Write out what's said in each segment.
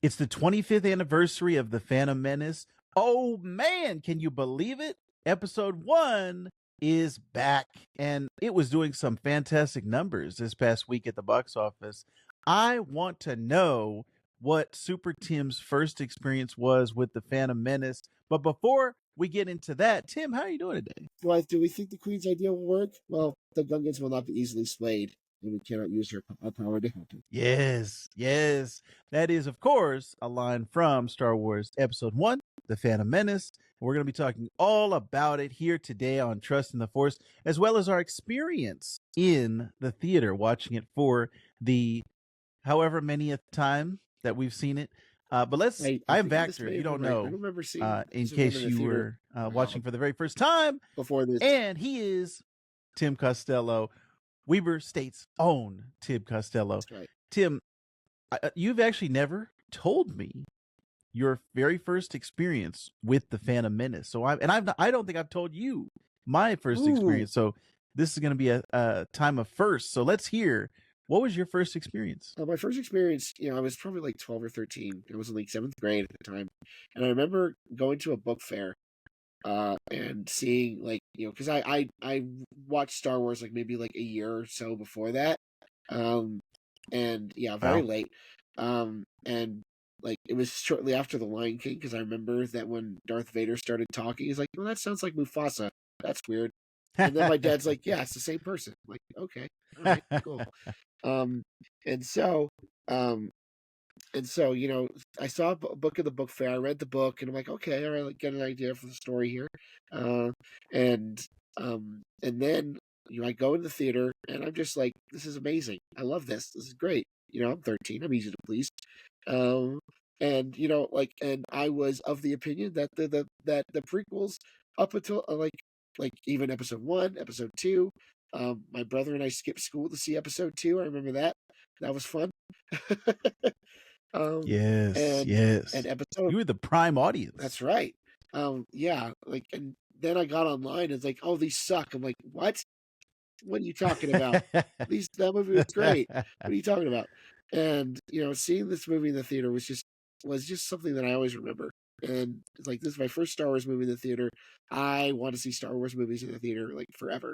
It's the 25th anniversary of the Phantom Menace. Oh man, can you believe it? Episode 1 is back, and it was doing some fantastic numbers this past week at the box office. I want to know what Super Tim's first experience was with the Phantom Menace. But before we get into that, Tim, how are you doing today? Well, do we think the Queen's idea will work? Well, the Gungans will not be easily swayed, and we cannot use our power to help it. Yes. That is, of course, a line from Star Wars Episode 1, The Phantom Menace. We're going to be talking all about it here today on Trust in the Force, as well as our experience in the theater, watching it for the however many time that we've seen it. But let's, I'm Vactor, if you don't know, I remember seeing in case you were watching for the very first time. Before this. And he is Tim Costello, Weber State's own Tim Costello. That's right. Tim, you've actually never told me your very first experience with the Phantom Menace. So I don't think I've told you my first experience. So this is going to be a time of first. So let's hear, what was your first experience? My first experience, I was probably like 12 or 13. I was in like 7th grade at the time. And I remember going to a book fair and seeing because I watched Star Wars like maybe like a year or so before that. And yeah, very late. And like it was shortly after The Lion King, because I remember that when Darth Vader started talking, he's like, well, that sounds like Mufasa. That's weird. And then my dad's like, yeah, it's the same person. I'm like, okay, all right, cool. And so, I saw a book at the book fair. I read the book, and I'm like, okay, all right, get an idea for the story here. And then I go in the theater, and I'm just like, this is amazing. I love this. This is great. I'm 13. I'm easy to please. And and I was of the opinion that the prequels up until like even episode 1, episode 2. My brother and I skipped school to see episode 2. I remember that. That was fun. Yes. And episode, you were the prime audience. That's right. Yeah. And then I got online. It's like, oh, these suck. I'm like, what? What are you talking about? That movie was great. What are you talking about? And seeing this movie in the theater was just something that I always remember. And it's like, this is my first Star Wars movie in the theater. I want to see Star Wars movies in the theater like forever.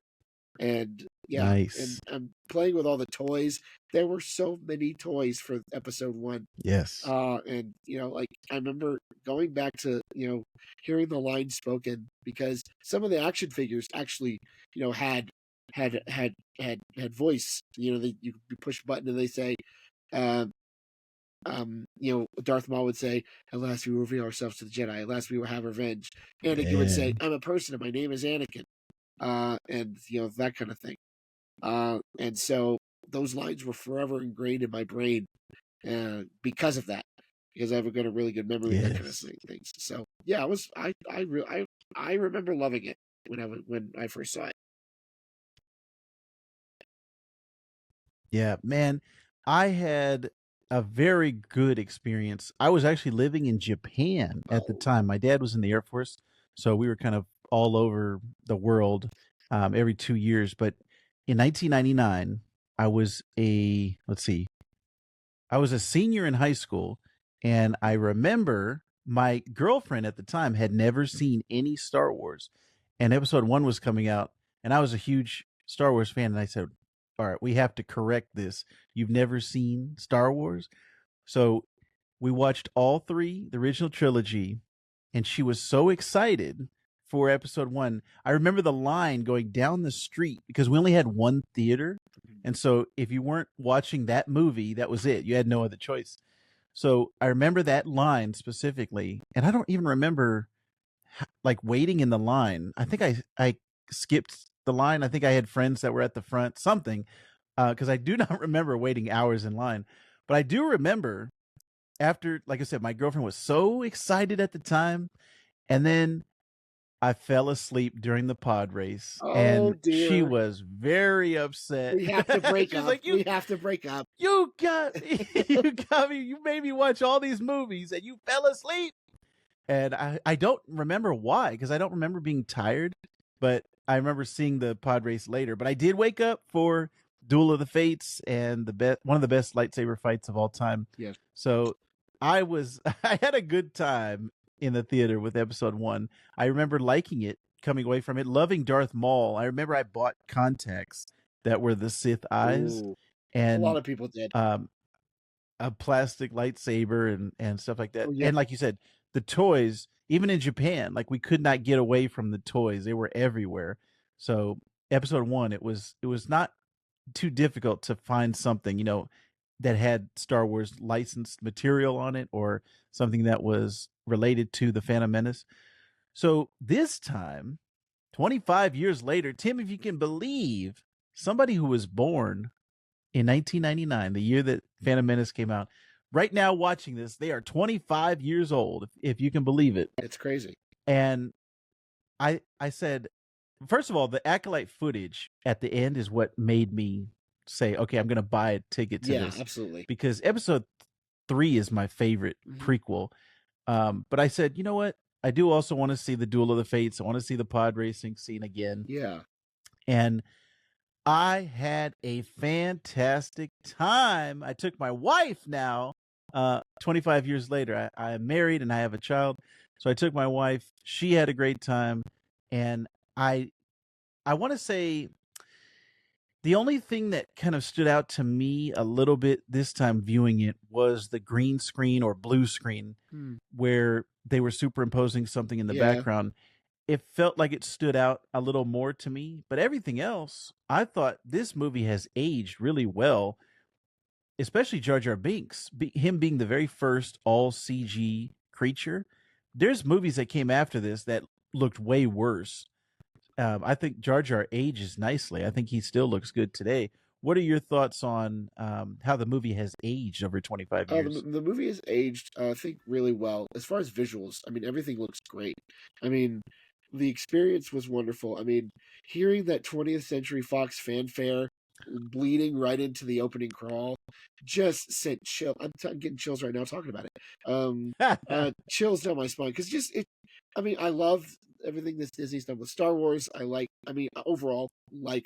And yeah, nice. And I'm playing with all the toys. There were so many toys for episode 1. Yes. And I remember going back to hearing the line spoken, because some of the action figures actually had voice. You push a button and they say, Darth Maul would say, "At last we reveal ourselves to the Jedi. At last we will have revenge." Anakin would say, "I'm a person and my name is Anakin." And that kind of thing. And so those lines were forever ingrained in my brain because of that, because I've got a really good memory of that kind of things. So yeah, I remember loving it when I first saw it. Yeah, man, I had a very good experience. I was actually living in Japan at the time. My dad was in the Air Force, so we were kind of all over the world every 2 years. But in 1999, I was a senior in high school, and I remember my girlfriend at the time had never seen any Star Wars, and episode 1 was coming out, and I was a huge Star Wars fan, and I said, all right, we have to correct this. You've never seen Star Wars? So we watched all 3, the original trilogy, and she was so excited for episode 1. I remember the line going down the street, because we only had one theater. And so if you weren't watching that movie, that was it. You had no other choice. So I remember that line specifically, and I don't even remember waiting in the line. I think I skipped the line. I think I had friends that were at the front, something, because I do not remember waiting hours in line. But I do remember after, like I said, my girlfriend was so excited at the time, and then I fell asleep during the pod race, and she was very upset. We have to break up. Like, we have to break up. You got me. You made me watch all these movies, and you fell asleep. And I don't remember why, because I don't remember being tired, but I remember seeing the pod race later. But I did wake up for Duel of the Fates and one of the best lightsaber fights of all time. Yes. So I had a good time in the theater with episode 1. I remember liking it, coming away from it, loving Darth Maul. I remember I bought contacts that were the Sith eyes Ooh, a lot and of people did. um a plastic lightsaber and stuff like that. Oh yeah, And like you said, the toys, even in Japan, like we could not get away from the toys. They were everywhere. So episode 1, it was not too difficult to find something, that had Star Wars licensed material on it or something that was related to the Phantom Menace. So this time, 25 years later, Tim, if you can believe, somebody who was born in 1999, the year that Phantom Menace came out, right now watching this, they are 25 years old, if you can believe it. it's crazy. And I said, first of all, the Acolyte footage at the end is what made me say, okay, I'm going to buy a ticket to Yeah, this, absolutely. because episode 3 is my favorite Mhm. prequel. But I said, you know what? I do also want to see the Duel of the Fates. I want to see the pod racing scene again. Yeah, And I had a fantastic time. I took my wife now, 25 years later. I am married and I have a child. So I took my wife. She had a great time. And I I want to say the only thing that kind of stood out to me a little bit this time viewing it was the green screen or blue screen Hmm. where they were superimposing something in the Yeah. background. It felt like it stood out a little more to me, but everything else, I thought this movie has aged really well, especially Jar Jar Binks, him being the very first all CG creature. There's movies that came after this that looked way worse. I think Jar Jar ages nicely. I think he still looks good today. What are your thoughts on how the movie has aged over 25 years? The movie has aged, I think, really well. As far as visuals, I mean, everything looks great. I mean, the experience was wonderful. I mean, hearing that 20th Century Fox fanfare bleeding right into the opening crawl just sent chill. I'm getting chills right now talking about it. Chills down my spine because just it. I mean, I love everything this Disney's done with Star Wars. I mean, overall, like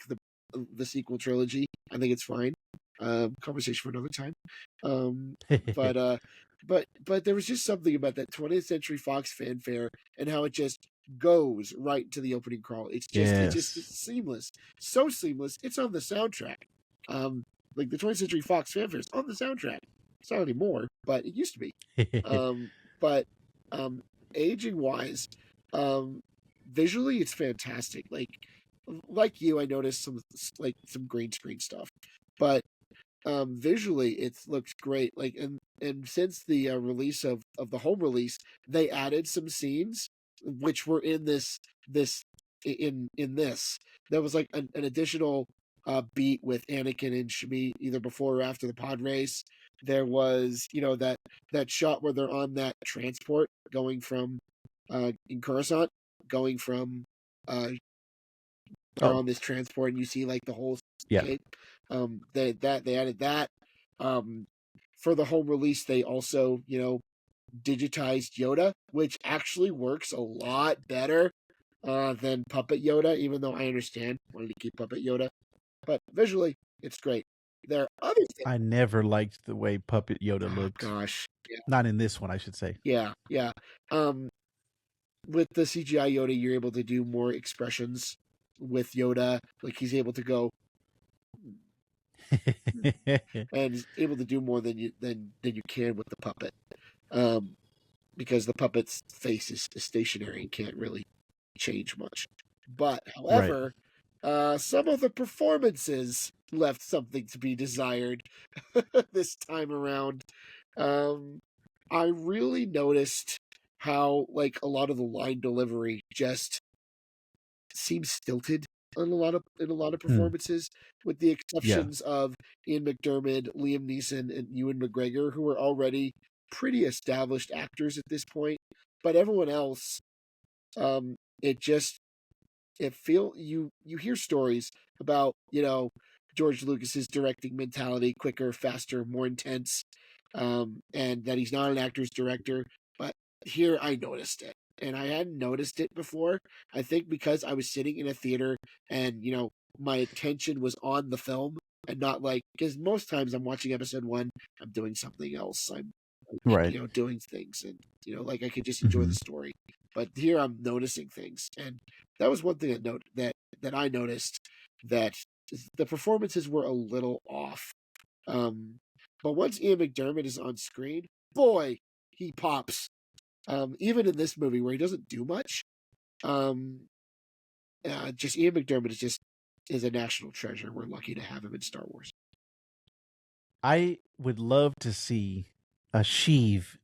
the sequel trilogy. I think it's fine. Conversation for another time. Um, but uh, but there was just something about that 20th Century Fox fanfare and how it just goes right to the opening crawl. Yes. It's seamless, so seamless. It's on the soundtrack. Like the 20th Century Fox fanfare is on the soundtrack. It's not anymore, but it used to be. But aging wise, um, visually it's fantastic. Like you, I noticed some green screen stuff, but visually it looks great. And since the release of the home release, they added some scenes which were in this in this. There was like an additional beat with Anakin and Shmi either before or after the pod race. There was that shot where they're on that transport going from in Coruscant, going from they're Oh, on this transport and you see like the whole yeah. cape. They added that. Um, for the home release, they also digitized Yoda, which actually works a lot better than Puppet Yoda. Even though I understand wanting to keep Puppet Yoda, but visually it's great. There are other things. I never liked the way Puppet Yoda Oh looked. gosh, Not in this one, I should say. yeah. Um, with the CGI Yoda, you're able to do more expressions with Yoda. Like he's able to go and is able to do more than you can with the puppet, because the puppet's face is stationary and can't really change much. But Right. however, some of the performances left something to be desired this time around. Um, I really noticed how like a lot of the line delivery just seems stilted in a lot of Hmm. performances, with the Yeah. exceptions of Ian McDermott, Liam Neeson, and Ewan McGregor, who are already pretty established actors at this point. But everyone else, it just it feel you hear stories about George Lucas's directing mentality, quicker, faster, more intense, and that he's not an actor's director. But here I noticed it, and I hadn't noticed it before. I think because I was sitting in a theater and my attention was on the film and not like because most times I'm watching episode 1, I'm doing something else. I'm like, Right. doing things, and like I could just enjoy the Hmm. story. But here I'm noticing things, and that was one thing that I noticed, that the performances were a little off. Um, but once Ian McDermott is on screen, boy, he pops. Even in this movie where he doesn't do much, um, just Ian McDermott is a national treasure. We're lucky to have him in Star Wars. I would love to see a Sheev,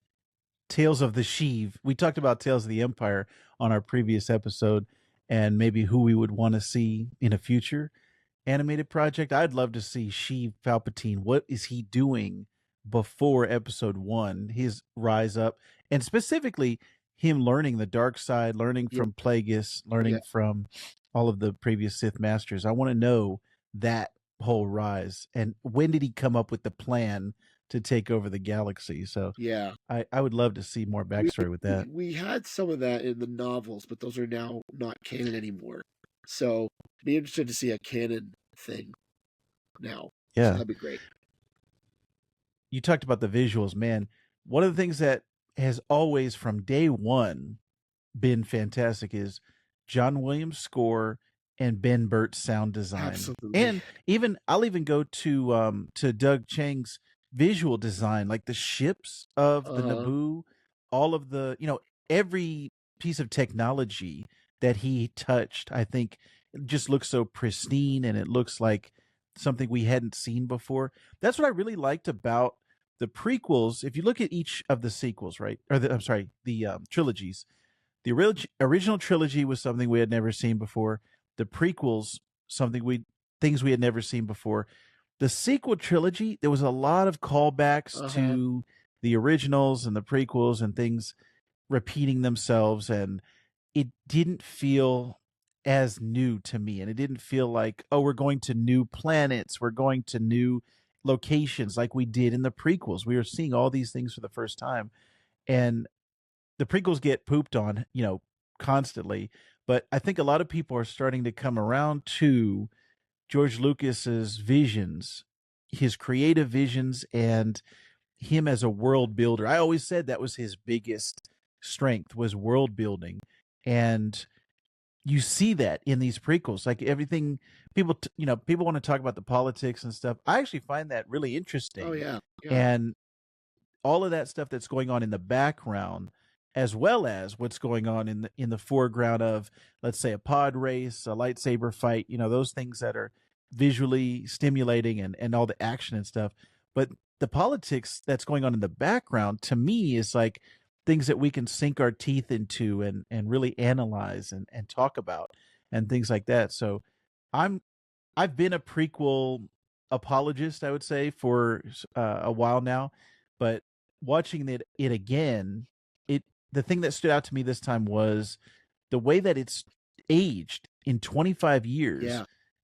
Tales of the Sheev. We talked about Tales of the Empire on our previous episode, and maybe who we would want to see in a future animated project. I'd love to see Sheev Palpatine. What is he doing before episode one? His rise up, and specifically him learning the dark side, learning Yeah, from Plagueis, yeah, learning from all of the previous Sith masters. I want to know that whole rise, and when did he come up with the plan to take over the galaxy? So yeah. I would love to see more We, backstory with we that. we had some of that in the novels, but those are now not canon anymore. So be interested to see a canon thing now. So Yeah. that'd be great. You talked about the visuals, man. One of the things that has always from day one been fantastic is John Williams' score and Ben Burtt's sound design. Absolutely. And even I'll even go to Doug Chang's visual design, like the ships of the Uh-huh. Naboo, all of the, every piece of technology that he touched, I think it just looks so pristine and it looks like something we hadn't seen before. That's what I really liked about the prequels. If you look at each of the sequels, right? I'm sorry, the trilogies, the original trilogy was something we had never seen before. The prequels, something we things we had never seen before. The sequel trilogy, there was a lot of callbacks Uh-huh. to the originals and the prequels and things repeating themselves, and it didn't feel as new to me. And it didn't feel like, oh, we're going to new planets, we're going to new locations like we did in the prequels. We were seeing all these things for the first time. And the prequels get pooped on, constantly. But I think a lot of people are starting to come around to George Lucas's visions, his creative visions, and him as a world builder. I always said that was his biggest strength, was world building. And you see that in these prequels, like everything people want to talk about the politics and stuff. I actually find that really Oh interesting. yeah. Yeah. And all of that stuff that's going on in the background, as well as what's going on in the foreground of, let's say, a pod race, a lightsaber fight, those things that are visually stimulating, and all the action and stuff. But the politics that's going on in the background, to me, is like things that we can sink our teeth into and really analyze and talk about and things like that. So I'm I've been a prequel apologist, I would say, for a while now, but watching it again, it the thing that stood out to me this time was the way that it's aged in 25 years. Yeah.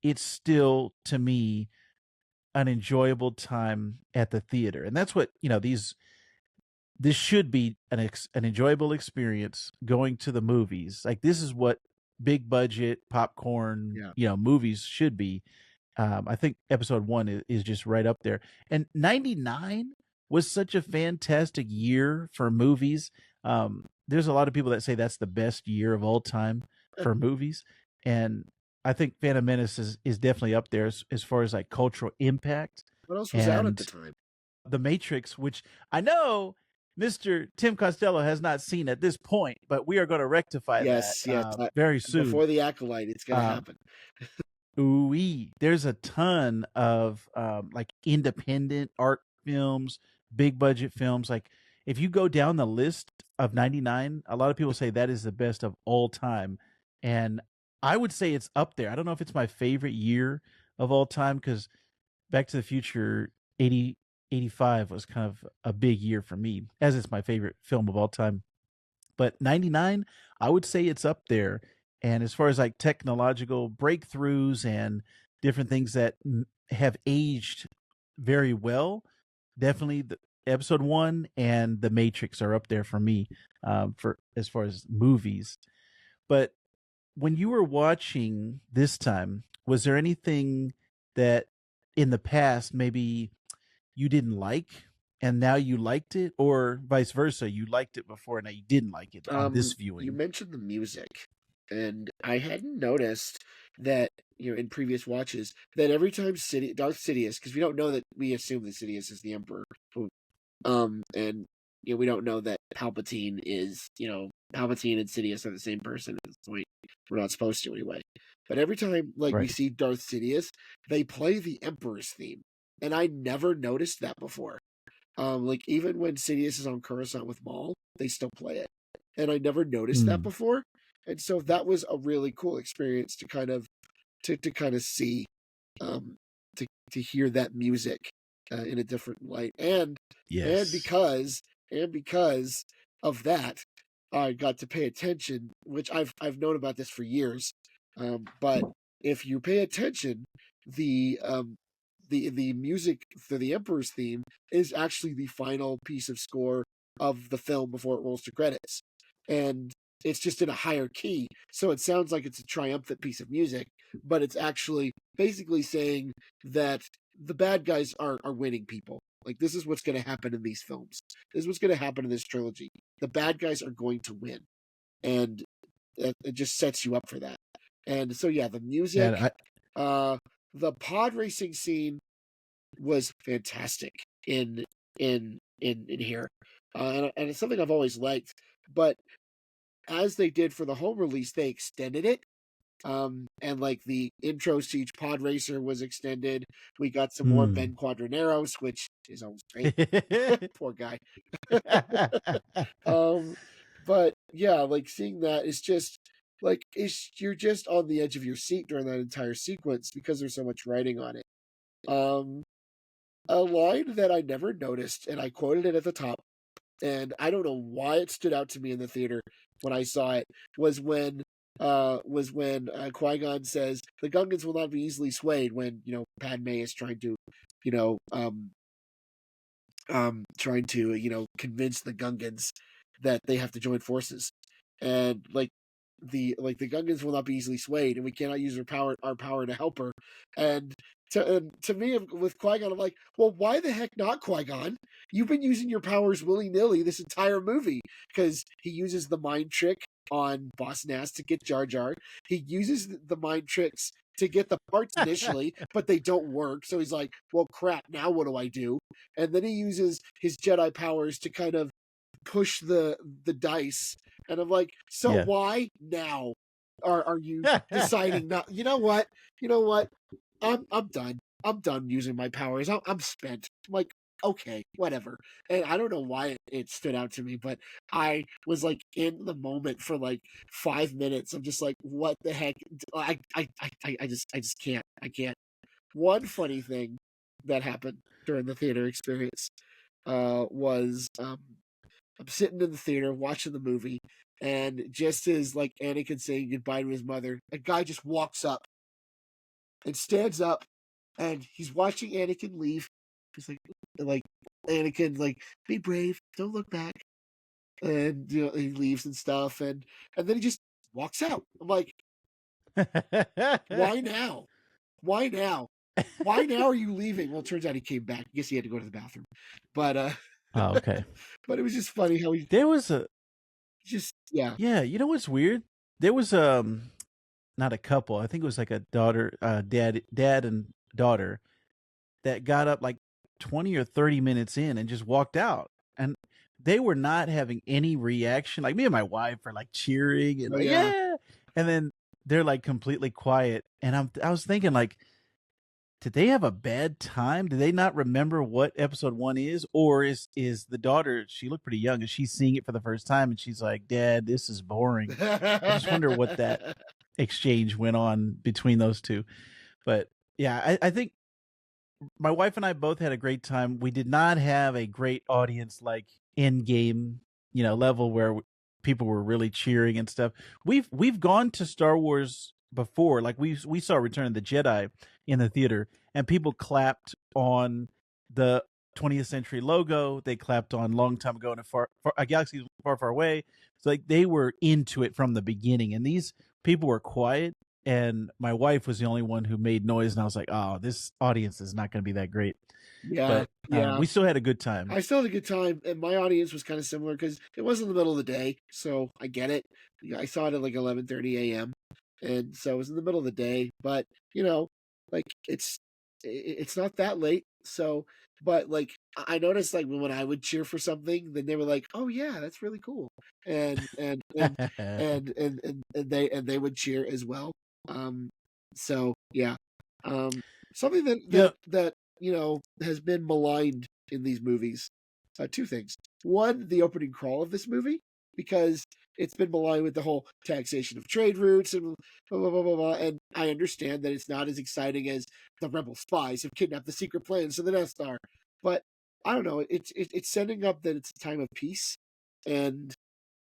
It's still, to me, an enjoyable time at the theater, and that's what this should be an enjoyable experience going to the movies. Like, this is what big budget popcorn, Yeah. movies should be. I think episode one is just right up there. And 99 was such a fantastic year for movies. There's a lot of people that say that's the best year of all time for movies. And I think Phantom Menace is definitely up there as far as like cultural impact. What else was out at the And time? The Matrix, which I know Mr. Tim Costello has not seen at this point, but we are going to rectify that Yes, yes. very soon. Before the Acolyte, it's gonna Um, happen. Ooh, there's a ton of like independent art films, big budget films. Like, if you go down the list of 99, a lot of people say that is the best of all time. And I would say it's up there. I don't know if it's my favorite year of all time, because Back to the Future 85 was kind of a big year for me, as it's my favorite film of all time. But 99, I would say it's up there. And as far as like technological breakthroughs and different things that have aged very well, definitely the episode one and The Matrix are up there for me, for as far as movies. But when you were watching this time, was there anything that in the past maybe you didn't like and now you liked it, or vice versa, you liked it before and now you didn't like it on this You viewing? mentioned the music, and I hadn't noticed that, in previous watches, that every time Darth Sidious, because we assume that Sidious is the Emperor, and we don't know that Palpatine Palpatine and Sidious are the same person at this point. We're not supposed to anyway. But every time we Right. see Darth Sidious, they play the Emperor's theme, and I never noticed that before. Even when Sidious is on Coruscant with Maul, they still play it, and I never noticed that Mm. before. And so that was a really cool experience to kind of see, um, to hear that music in a different light, and Yes. because of that, I got to pay attention, which I've known about this for years. But if you pay attention, the um, the music for the Emperor's theme is actually the final piece of score of the film before it rolls to credits, and it's just in a higher key, so it sounds like it's a triumphant piece of music, but it's actually basically saying that the bad guys are winning people. Like, this is what's going to happen in these films. This is what's going to happen in this trilogy. The bad guys are going to win, and it just sets you up for that. And so, yeah, the And music, I uh, the pod racing scene was fantastic in here, and it's something I've always liked. But as they did for the home release, they extended it. And the intros to each pod racer was extended. We got some more mm. Ben Quadraneros, which is always great. Poor guy. um, but yeah, seeing that is just you're just on the edge of your seat during that entire sequence because there's so much writing on it. Um, a line that I never noticed, and I quoted it at the top, and I don't know why it stood out to me in the theater when I saw it, Qui-Gon says the Gungans will not be easily swayed when Padme is you know um convince the Gungans that they have to join forces, and the Gungans will not be easily swayed, and we cannot use our power to help her. And to me, with Qui-Gon, I'm like, well, why the heck not, Qui-Gon? You've been using your powers willy nilly this entire movie, because he uses the mind trick on Boss Nass to get Jar Jar. He uses the mind tricks to get the parts initially, but they don't work. So he's like, well, crap, now what do I do? And then he uses his Jedi powers to kind of push the dice. And I'm like, so Yeah. why now are you deciding not? You know what? I'm done. I'm done using my powers. I'm spent. I'm like, okay, whatever. And I don't know why it stood out to me, but I was in the moment for 5 minutes. I'm just like, what the heck? I just can't. I can't. One funny thing that happened during the theater experience was I'm sitting in the theater watching the movie, and just as Anakin saying goodbye to his mother, a guy just walks up and stands up, and he's watching Anakin leave. He's like Anakin, be brave, don't look back, and he leaves and stuff, and then he just walks out. I'm like, why now? Why now? Why now are you leaving? Well, it turns out he came back. I guess he had to go to the bathroom, but Oh, okay. but it was just funny how he There was a just yeah. Yeah, you know what's weird? There was not a couple. I think it was like a daughter, dad and daughter that got up like 20 or 30 minutes in and just walked out. And they were not having any reaction. Like me and my wife are like cheering and Oh like, yeah. yeah. And then they're like completely quiet. And I was thinking like, did they have a bad time? Did they not remember what episode 1 is? Or is the daughter, she looked pretty young, and she's seeing it for the first time and she's like, Dad, this is boring. I just wonder what that exchange went on between those two. But yeah, I think my wife and I both had a great time. We did not have a great audience like in game, level where people were really cheering and stuff. We've gone to Star Wars before. Like we saw Return of the Jedi in the theater, and people clapped on the 20th Century logo. They clapped on Long Time Ago in a galaxy far, far away. So like they were into it from the beginning, and these people were quiet. and my wife was the only one who made noise, and I was like, "Oh, this audience is not going to be that great." Yeah, But yeah. we still had a good time. I still had a good time, and my audience was kind of similar because it was in the middle of the day, so I get it. I saw it at like 11:30 a.m., and so it was in the middle of the day. But you know, like it's not that late. So, but like I noticed, like when I would cheer for something, then they were like, "Oh yeah, that's really cool," and and and and they would cheer as well. Um, so yeah, um, something Yeah, that has been maligned in these movies. Two things. One, the opening crawl of this movie, because it's been maligned with the whole taxation of trade routes and blah, blah, blah, blah, blah. And I understand that it's not as exciting as the rebel spies have kidnapped the secret plans to the Death Star. But I don't know. It's setting up that it's a time of peace, and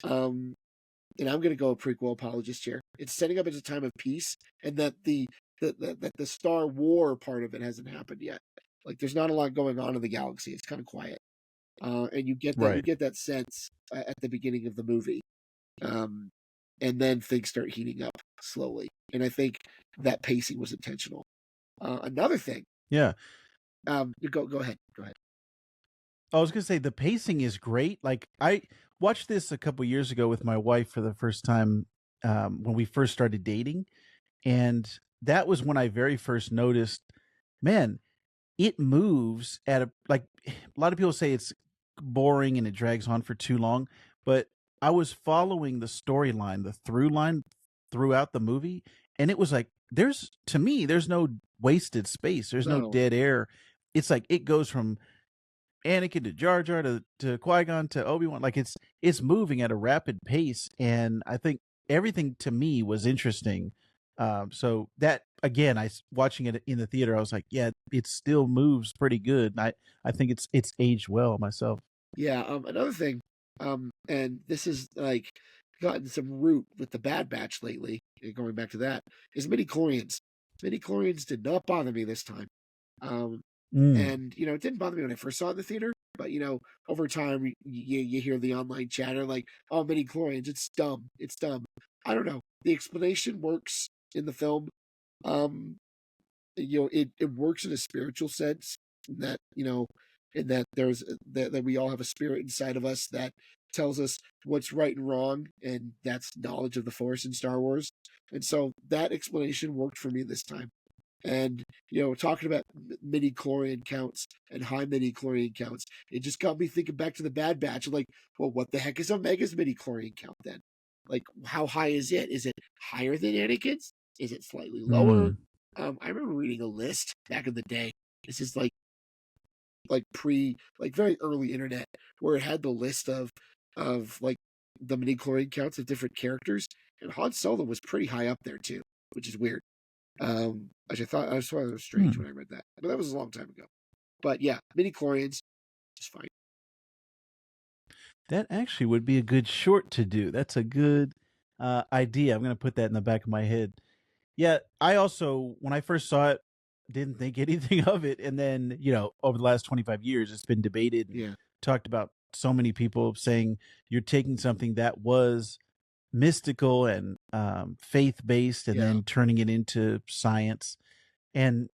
um, and I'm going to go a prequel apologist here. It's setting up as a time of peace, and that the Star War part of it hasn't happened yet. Like there's not a lot going on in the galaxy. It's kind of quiet, and you right. get that sense at the beginning of the movie, um, and then things start heating up slowly. And I think that pacing was intentional. Another thing, Yeah. you go ahead, go ahead. I was gonna say the pacing is great. Like I watched this a couple years ago with my wife for the first time when we first started dating, and that was when I very first noticed, man, it moves at a like a lot of people say it's boring and it drags on for too long, but I was following the storyline, the through line throughout the movie, and it was like there's to me there's no wasted space, there's no No, dead air. It's like it goes from Anakin to Jar Jar to Qui Gon to Obi Wan. Like it's moving at a rapid pace, and I think everything to me was interesting. So that again, watching it in the theater, I was like, yeah, it still moves pretty good. And I think it's aged well myself. yeah. Another thing, and this is like gotten some root with the Bad Batch lately. Going back to that, is midi-chlorians. Midi-chlorians did not bother me this time. Um, Mm. and it didn't bother me when I first saw it in the theater, but over time you hear the online chatter like, "Oh, midi-chlorians, it's dumb, it's dumb." I don't know. The explanation works in the film. Um, it works in a spiritual sense that in that there's that we all have a spirit inside of us that tells us what's right and wrong, and that's knowledge of the Force in Star Wars. And so that explanation worked for me this time. And talking about midi-chlorian counts and high midi-chlorian counts, it just got me thinking back to the Bad Batch. Like, well, what the heck is Omega's midi-chlorian count then? Like, how high is it? Is it higher than Anakin's? Is it slightly lower? Mm. I remember reading a list back in the day. This is like very early internet, where it had the list of like the midi-chlorian counts of different characters, and Han Solo was pretty high up there too, which is weird. I just thought it was strange Hmm. when I read that, but that was a long time ago. But yeah, midi-chlorians, just fine. That actually would be a good short to do. That's a good idea. I'm gonna put that in the back of my head. Yeah, I also when I first saw it didn't think anything of it, and then over the last 25 years, it's been debated and Yeah, talked about. So many people saying you're taking something that was mystical and faith based, and yeah, then turning it into science. And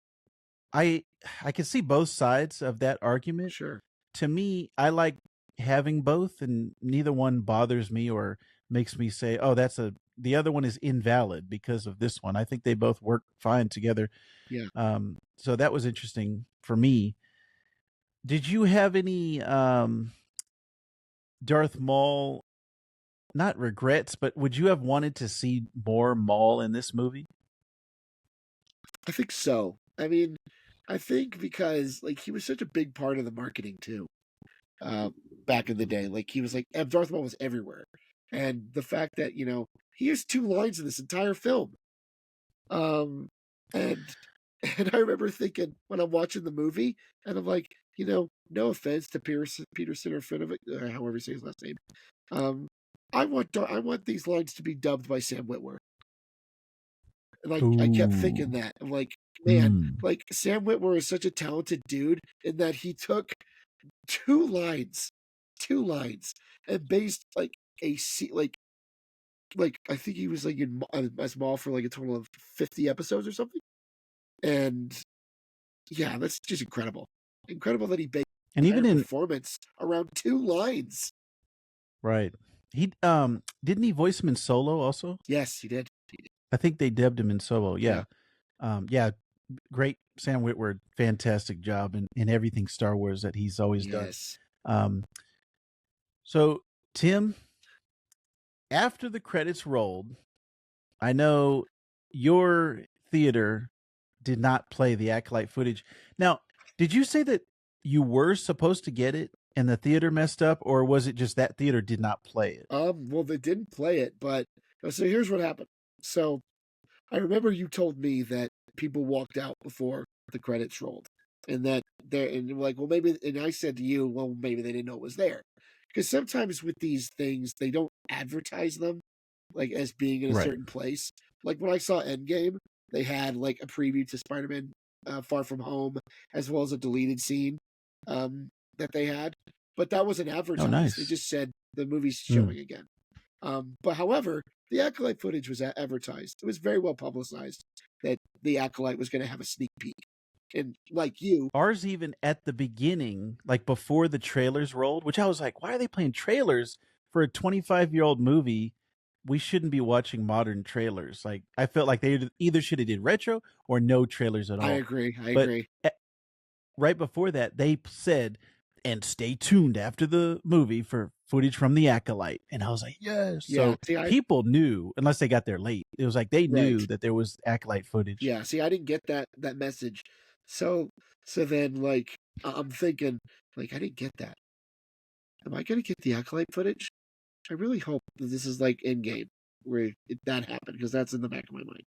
I I can see both sides of that argument. sure. To me, I like having both, and neither one bothers me or makes me say, "Oh, the other one is invalid because of this one." I think they both work fine together. Yeah, So that was interesting for me. Did you have any Darth Maul, not regrets, but would you have wanted to see more Maul in this movie? I think so. I mean, I think because like he was such a big part of the marketing too. Uh, Back in the day, like he was like Darth Maul was everywhere, and the fact that he has two lines in this entire film. Um, and and I remember thinking when I'm watching the movie, and I'm like, no offense to Peterson or Finovic, however you say his last name. Um, I want these lines to be dubbed by Sam Witwer. And like I kept thinking Ooh. that. I'm like, man, Mm. like Sam Witwer is such a talented dude in that he took two lines, two lines, and based like a like I think he was like as Maul for like a total of 50 episodes or something. And yeah, that's just incredible. Incredible that he based And entire even in performance around 2 lines. right, he didn't he voice him in Solo also? Yes, he did. I think they dubbed him in Solo. Yeah. Yeah, yeah, great. Sam Witwer, fantastic job in everything Star Wars that he's always done. Yes. So Tim, after the credits rolled, I know your theater did not play the Acolyte footage. Now, did you say that you were supposed to get it and the theater messed up, or was it just that theater did not play it? Well, they didn't play it, but so here's what happened. So I remember you told me that people walked out before the credits rolled, and that they're and you were like, well, maybe. And I said to you, well, maybe they didn't know it was there, because sometimes with these things they don't advertise them like as being in a Right. certain place. Like when I saw Endgame, they had like a preview to Spider-Man Far From Home, as well as a deleted scene that they had, but that wasn't Oh, advertised. They nice. just said the movie's Mm. showing again. But however, the Acolyte footage was advertised. It was very well publicized that the Acolyte was going to have a sneak peek. And like you, Ours even at the beginning, like before the trailers rolled, which I was like, why are they playing trailers for a 25-year-old movie? We shouldn't be watching modern trailers. Like I felt like they either should have did retro or no trailers at I all. agree. I But agree. right before that, they said, and stay tuned after the movie for footage from the Acolyte. And I was like, yes. Yeah. So See, people knew, unless they got there late. It was like they right. knew that there was Acolyte footage. Yeah. See, I didn't get that message. So then like I'm thinking like I didn't get that. Am I going to get the Acolyte footage? I really hope that this is like in game where that happened, because that's in the back of my mind.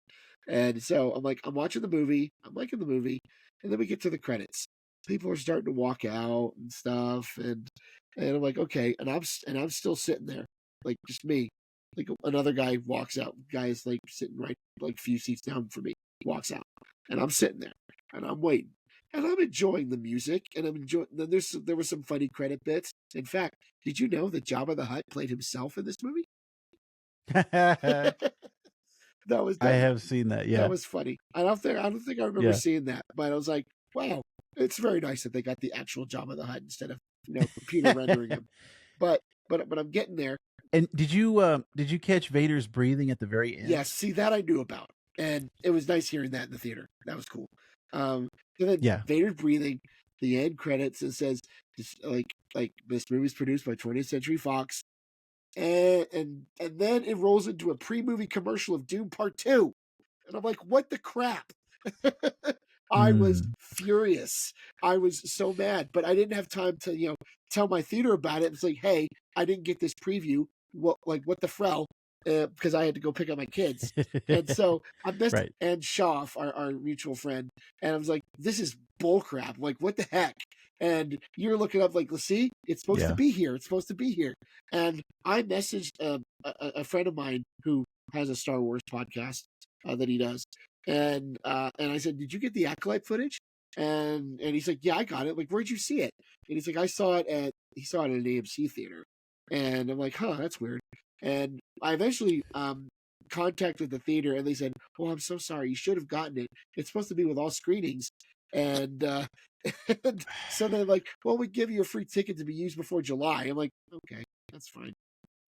And so I'm like, I'm watching the movie, I'm liking the movie, and then we get to the credits. People are starting to walk out and stuff, and I'm like, okay, and I'm still sitting there, like just me. Like another guy walks out, guy is like sitting right like a few seats down from me, he walks out, and I'm sitting there, and I'm waiting, and I'm enjoying the music, and I'm enjoying. Then there were some funny credit bits. In fact, did you know that Jabba the Hutt played himself in this movie? I That was have seen that. Yeah. that was funny. I don't think I remember Yeah. seeing that, but I was like, wow, it's very nice that they got the actual Jabba the Hutt instead of computer rendering him. But I'm getting there. And did you catch Vader's breathing at the very end? Yes, see that I knew about, and it was nice hearing that in the theater. That was cool. And then Yeah. Vader's breathing. The end credits, it says like this movie is produced by 20th Century Fox, and then it rolls into a pre-movie commercial of Doom Part 2. And I'm like, what the crap? I was furious. I was so mad, but I didn't have time to, tell my theater about it. It's like, hey, I didn't get this preview. What the frell? Because I had to go pick up my kids. And so I messaged Right. Ann Schaff, our mutual friend, and I was like, this is bullcrap. Like, what the heck? And you're looking up, like, let's see, it's supposed to be here. It's supposed to be here. And I messaged a friend of mine who has a Star Wars podcast that he does. And I said, did you get the Acolyte footage? And he's like, yeah, I got it. Like, where'd you see it? And he's like, he saw it at an AMC theater. And I'm like, huh, that's weird. And I eventually contacted the theater, and they said, oh, I'm so sorry, you should have gotten it. It's supposed to be with all screenings. And and so they're like, well, we give you a free ticket to be used before July. I'm like, okay, that's fine.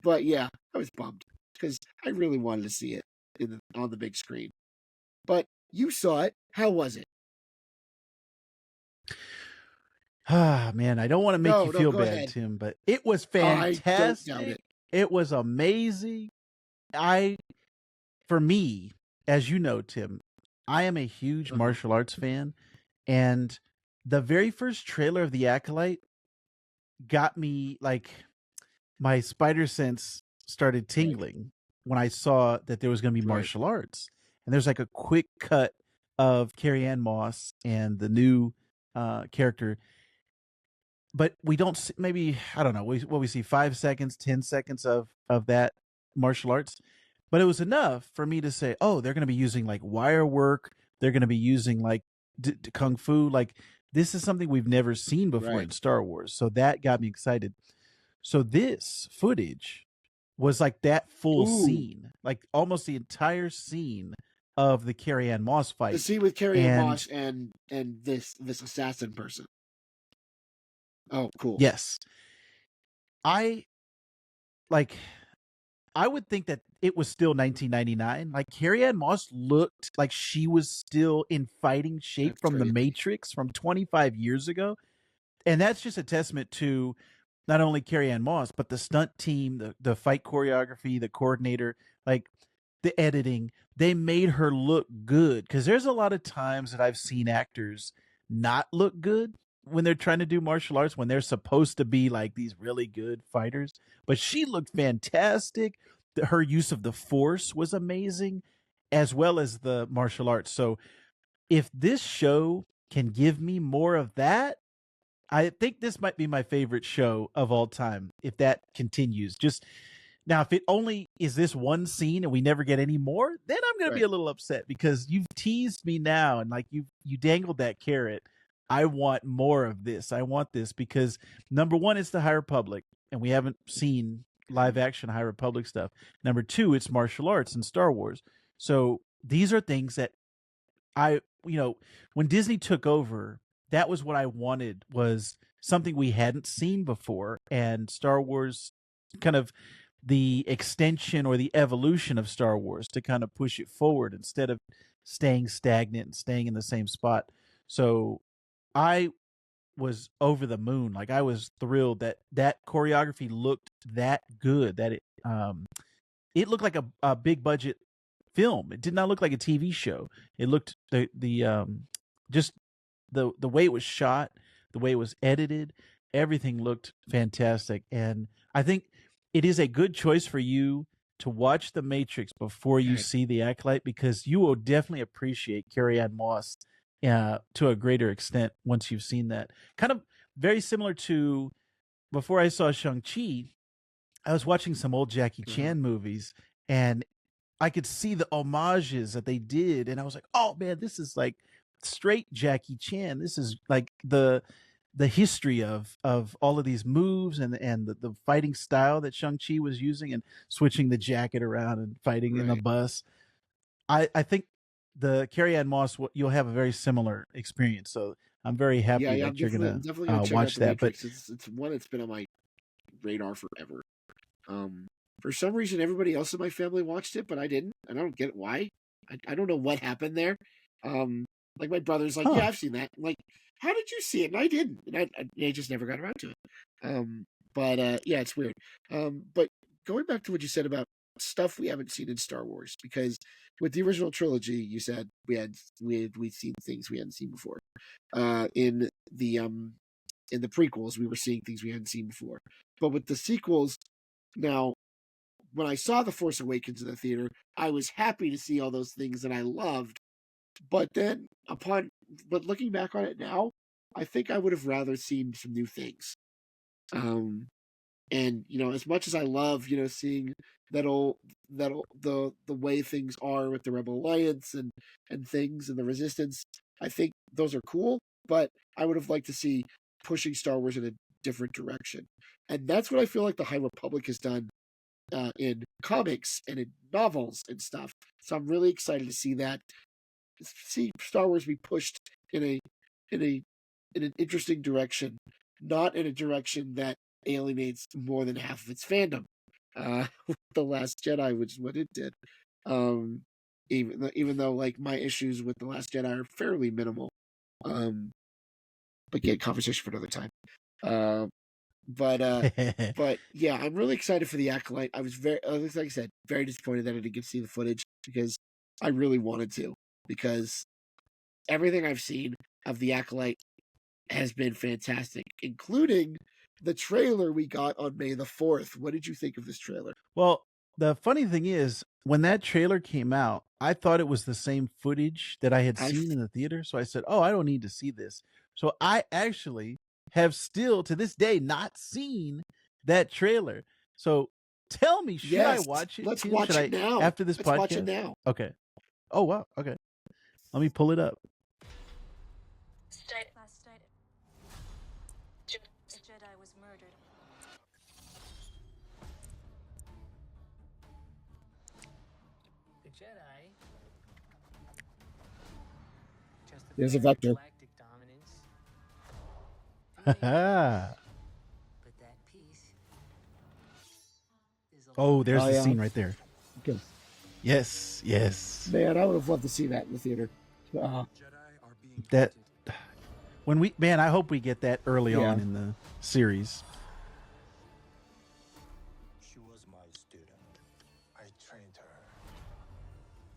But yeah, I was bummed because I really wanted to see it on the big screen. But you saw it. How was it? Ah, man, I don't want to make you feel go bad, ahead. Tim, but it was I don't fantastic. doubt it. It was amazing. For me, as you know, Tim, I am a huge martial arts fan, and the very first trailer of The Acolyte got me, like, my spider sense started tingling when I saw that there was going to be martial arts. And there's like a quick cut of Carrie Ann Moss and the new character, but we don't see, maybe, I don't know, we see 5 seconds, 10 seconds of that martial arts, but it was enough for me to say, oh, they're going to be using like wire work, they're going to be using like kung fu, like this is something we've never seen before in Star Wars. So that got me excited. So this footage was like that full Ooh, scene, like almost the entire scene of the Carrie-Anne Moss the fight. scene with Carrie Ann And Moss and this assassin person. Oh, cool. yes, I like I would think that it was still 1999. Like Carrie-Anne Moss looked like she was still in fighting shape That's from The crazy. Matrix from 25 years ago. And that's just a testament to not only Carrie-Anne Moss, but the stunt team, the fight choreography, the coordinator, like the editing. They made her look good, because there's a lot of times that I've seen actors not look good when they're trying to do martial arts, when they're supposed to be like these really good fighters. But she looked fantastic. Her use of the force was amazing, as well as the martial arts. So if this show can give me more of that, I think this might be my favorite show of all time if that continues. Just now, if it only is this one scene and we never get any more, then I'm going to be Right. a little upset, because you've teased me now and like you dangled that carrot. I want more of this. I want this because number one, it's the High Republic, and we haven't seen live action High Republic stuff. Number two, it's martial arts and Star Wars. So these are things that I, when Disney took over, that was what I wanted, was something we hadn't seen before, and Star Wars kind of the extension or the evolution of Star Wars to kind of push it forward instead of staying stagnant and staying in the same spot. So I was over the moon. Like I was thrilled that that choreography looked that good, that it looked like a big budget film. It did not look like a TV show. It looked the just the way it was shot, the way it was edited, everything looked fantastic. And I think it is a good choice for you to watch The Matrix before you Okay. see The Acolyte, because you will definitely appreciate Carrie-Anne Moss to a greater extent once you've seen that. Kind of very similar to before I saw Shang-Chi, I was watching some old Jackie Uh-huh. Chan movies, and I could see the homages that they did, and I was like, "Oh man, this is like straight Jackie Chan. This is like the history of all of these moves and the fighting style that Shang-Chi was using, and switching the jacket around and fighting in the Right. bus." I think the Carrie-Anne Moss, you'll have a very similar experience. So I'm very Yeah, happy yeah. that you're I'm gonna definitely gonna check out watch The that. But Matrix. It's one that's been on my radar forever. Um, for some reason, everybody else in my family watched it, but I didn't, and I don't get why. I don't know what happened there. Um, like my brother's like, huh? yeah, I've seen that. I'm like, how did you see it? And I didn't, and I just never got around to it. But yeah, it's weird. But going back to what you said about stuff we haven't seen in Star Wars, because with the original trilogy, you said we'd seen things we hadn't seen before. In the prequels, we were seeing things we hadn't seen before. But with the sequels, now when I saw The Force Awakens in the theater, I was happy to see all those things that I loved. But then but looking back on it now, I think I would have rather seen some new things. Um, and as much as I love, seeing the way things are with the Rebel Alliance and things and the Resistance, I think those are cool. But I would have liked to see pushing Star Wars in a different direction, and that's what I feel like the High Republic has done in comics and in novels and stuff. So I'm really excited to see Star Wars be pushed in a in a in an interesting direction, not in a direction that alienates more than half of its fandom. With The Last Jedi, which is what it did. Um, even though like my issues with The Last Jedi are fairly minimal. Um, but get conversation for another time. Uh, but uh, but yeah, I'm really excited for the Acolyte. Like I said, very disappointed that I didn't get to see the footage because I really wanted to. Because everything I've seen of the Acolyte has been fantastic, including the trailer we got on May the 4th. What did you think of this trailer? Well, the funny thing is, when that trailer came out, I thought it was the same footage that I had I seen in the theater. So I said, "Oh, I don't need to see this." So I actually have still to this day not seen that trailer. So tell me, should I Yes, watch it, let's Tim? Should watch it I now. after this Let's watch it podcast? now. Okay. Oh wow. Okay. Let me pull it up. There's a vector. Oh, there's Oh, the yeah. scene right there. Good. Yes, yes. Man, I would have loved to see that in the theater. That I hope we get that early Yeah. on in the series. She was my student. I trained her.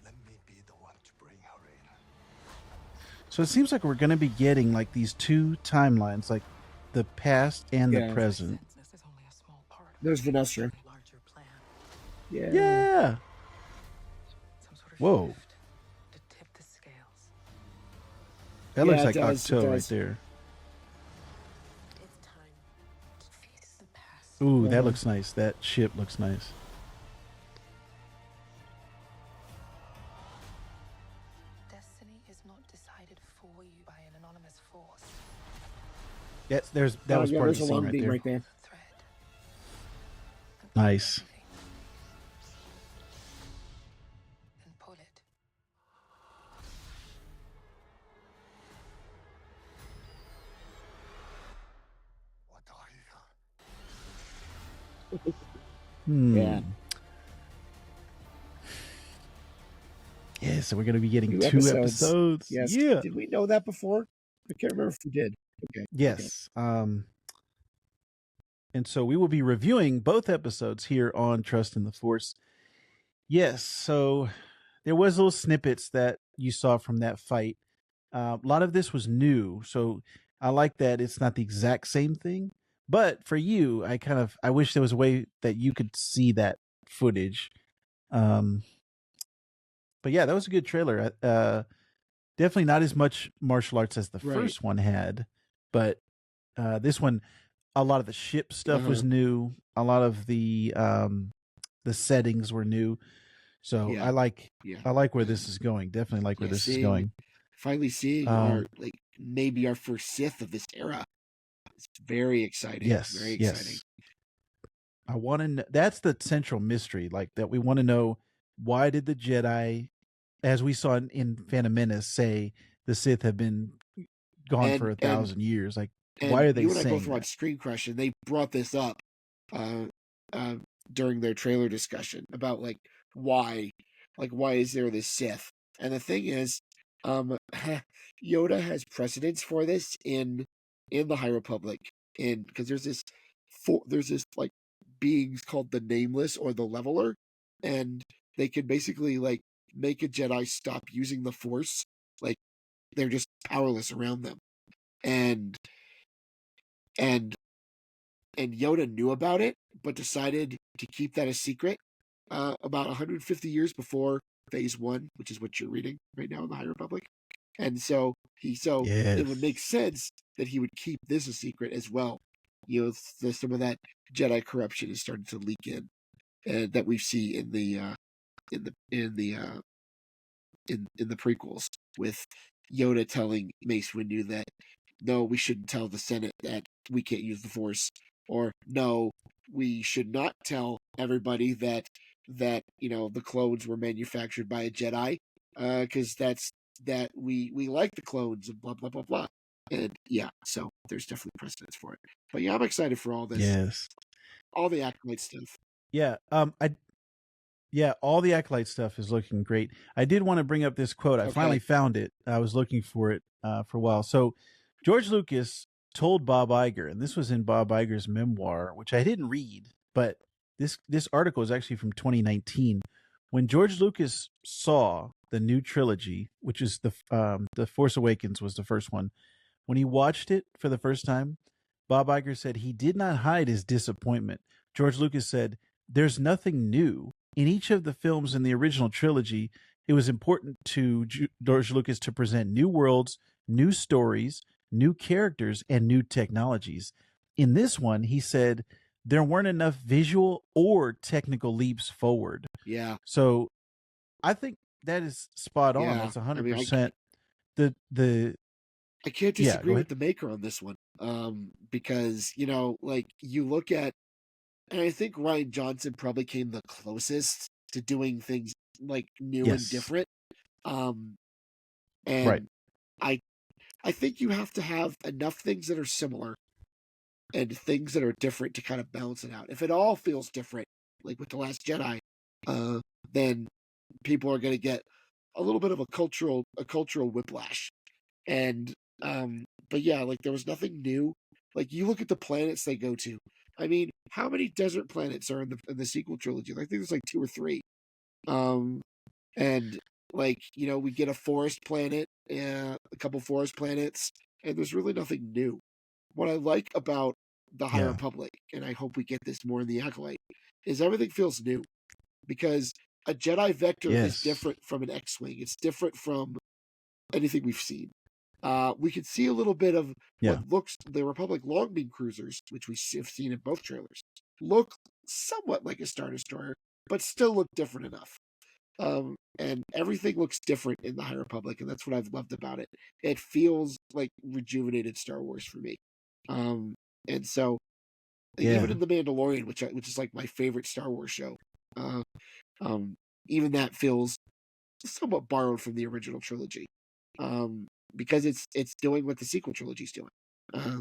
Let me be the one to bring her in. So it seems like we're going to be getting like these two timelines, like the past and Yeah. the present. There's Vanessa. Yeah. Yeah. Whoa. That Yeah, looks it like does, it Octo right does. there. Ooh, that looks nice. That ship looks nice. Destiny is not decided for you by an anonymous force. Yes, that was yeah, part of there's the a scene long right beam there. right there. Thread. Nice. And pull it. What are you? Yeah. Yeah, so we're going to be getting Two two episodes. episodes. Yes. Yeah. Did we know that before? I can't remember if we did. Okay. Yes. And so we will be reviewing both episodes here on Trust in the Force. Yes, so there was little snippets that you saw from that fight. A lot of this was new, so I like that it's not the exact same thing. But for you, I wish there was a way that you could see that footage. But yeah, that was a good trailer. Definitely not as much martial arts as the Right. first one had, but this one, a lot of the ship stuff was new. A lot of the settings were new. So Yeah. I like Yeah. where this is going. Definitely like where this is going. Finally seeing our maybe our first Sith of this era. It's very exciting. Yes, Very yes. exciting. I want to know. That's the central mystery. Like that, we want to know, why did the Jedi, as we saw in Phantom Menace, say the Sith have been gone for 1,000 years? Like, why are they you and I saying both watched that? Screen Crush, and they brought this up during their trailer discussion about why is there this Sith? And the thing is, Yoda has precedence for this in the High Republic, because there's this beings called the Nameless or the Leveler, and they can basically make a Jedi stop using the Force, like they're just powerless around them, and Yoda knew about it, but decided to keep that a secret about 150 years before Phase 1, which is what you're reading right now in the High Republic. And so it would make sense that he would keep this a secret as well. Some of that Jedi corruption is starting to leak in, and that we see in the prequels, with Yoda telling Mace Windu that no, we shouldn't tell the Senate that we can't use the Force, or no, we should not tell everybody that the clones were manufactured by a Jedi, because that we like the clones and blah blah blah blah. And yeah, so there's definitely precedence for it. But yeah, I'm excited for all this. Yes. All the Acolyte stuff. Yeah. All the Acolyte stuff is looking great. I did want to bring up this quote. I finally found it. I was looking for it for a while. So George Lucas told Bob Iger, and this was in Bob Iger's memoir, which I didn't read, but this article is actually from 2019. When George Lucas saw the new trilogy, which is the Force Awakens was the first one, when he watched it for the first time, Bob Iger said he did not hide his disappointment. George Lucas said, "There's nothing new. In each of the films in the original trilogy, it was important to George Lucas to present new worlds, new stories, new characters, and new technologies. In this one," he said, "there weren't enough visual or technical leaps forward." Yeah. So I think that is spot on. Yeah. That's I mean, 100%. I can't Yeah, disagree go with the maker on this one, because you look at, and I think Ryan Johnson probably came the closest to doing things like new and Yes. different. And Right. I think you have to have enough things that are similar and things that are different to kind of balance it out. If it all feels different, like with The Last Jedi, then people are going to get a little bit of a cultural whiplash. And but yeah, like there was nothing new. Like you look at the planets they go to. I mean, how many desert planets are in the sequel trilogy? I think there's like 2 or 3. And like, you know, we get a forest planet, a couple forest planets, and there's really nothing new. What I like about the High Yeah. Republic, and I hope we get this more in the Acolyte, is everything feels new. Because a Jedi Vector is Yes. different from an X-Wing. It's different from anything we've seen. We could see a little bit of Yeah. what looks the Republic Longbeam cruisers, which we have seen in both trailers, look somewhat like a Star Destroyer, but still look different enough. And everything looks different in the High Republic, and that's what I've loved about it. It feels like rejuvenated Star Wars for me. And so Yeah. even in The Mandalorian, which is like my favorite Star Wars show, even that feels somewhat borrowed from the original trilogy. Because it's doing what the sequel trilogy is doing.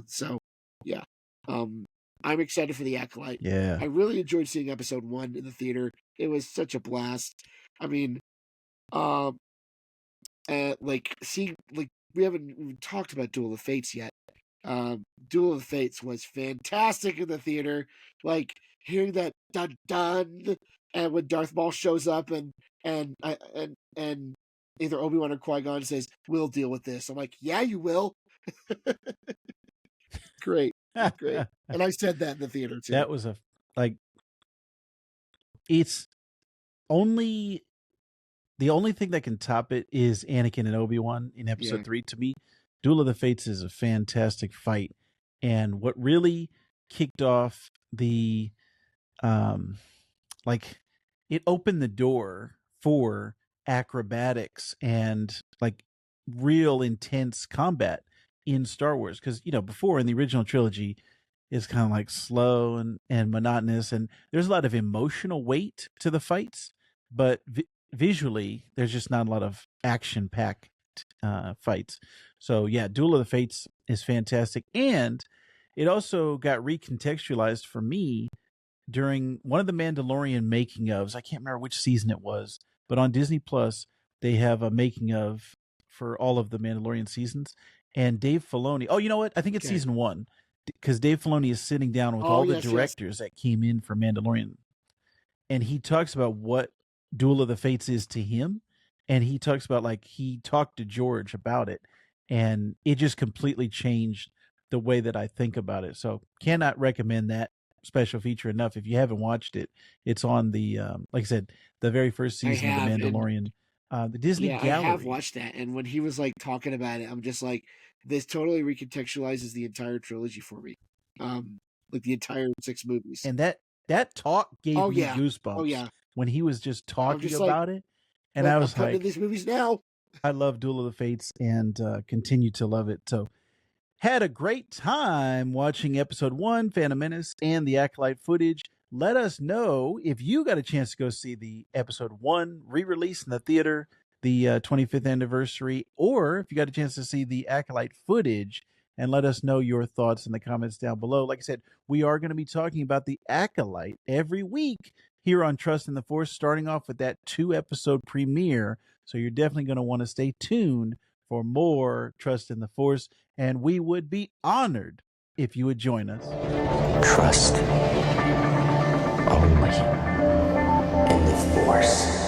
So yeah. I'm excited for the Acolyte. Yeah. I really enjoyed seeing episode 1 in the theater. It was such a blast. I mean, like seeing, like, we haven't even talked about Duel of Fates yet. Duel of Fates was fantastic in the theater. Like hearing that dun dun, and when Darth Maul shows up and either Obi-Wan or Qui-Gon says, "We'll deal with this." I'm like, "Yeah, you will." Great. And I said that in the theater too. That was it's only the only thing that can top it is Anakin and Obi-Wan in episode 3 to me. Duel of the Fates is a fantastic fight. And what really kicked off the it opened the door for acrobatics and like real intense combat in Star Wars. Because, you know, before in the original trilogy, it's kind of like slow and monotonous, and there's a lot of emotional weight to the fights, but visually there's just not a lot of action packed fights. So yeah, Duel of the Fates is fantastic, and it also got recontextualized for me during one of the Mandalorian making ofs. I can't remember which season it was, but on Disney Plus they have a making of for all of the Mandalorian seasons, and Dave Filoni. Oh, you know what? I think it's season 1, because Dave Filoni is sitting down with all the directors that came in for Mandalorian, and he talks about what Duel of the Fates is to him, and he talks about like he talked to George about it, and it just completely changed the way that I think about it. So cannot recommend that special feature enough. If you haven't watched it, it's on the like I said, the very first season of The Mandalorian. The Disney Gallery. I have watched that, and when he was like talking about it, I'm just like, this totally recontextualizes the entire trilogy for me. Like the entire 6 movies. And that talk gave me goosebumps. Oh yeah. When he was just talking about it. And I was like, these movies now. I love Duel of the Fates and continue to love it. So had a great time watching episode 1, Phantom Menace, and the Acolyte footage. Let us know if you got a chance to go see the episode 1 re-release in the theater, the 25th anniversary, or if you got a chance to see the Acolyte footage, and let us know your thoughts in the comments down below. Like I said, we are going to be talking about the Acolyte every week here on Trust in the Force, starting off with that 2-episode premiere. So you're definitely going to want to stay tuned for more Trust in the Force, and we would be honored if you would join us. Trust only in the Force.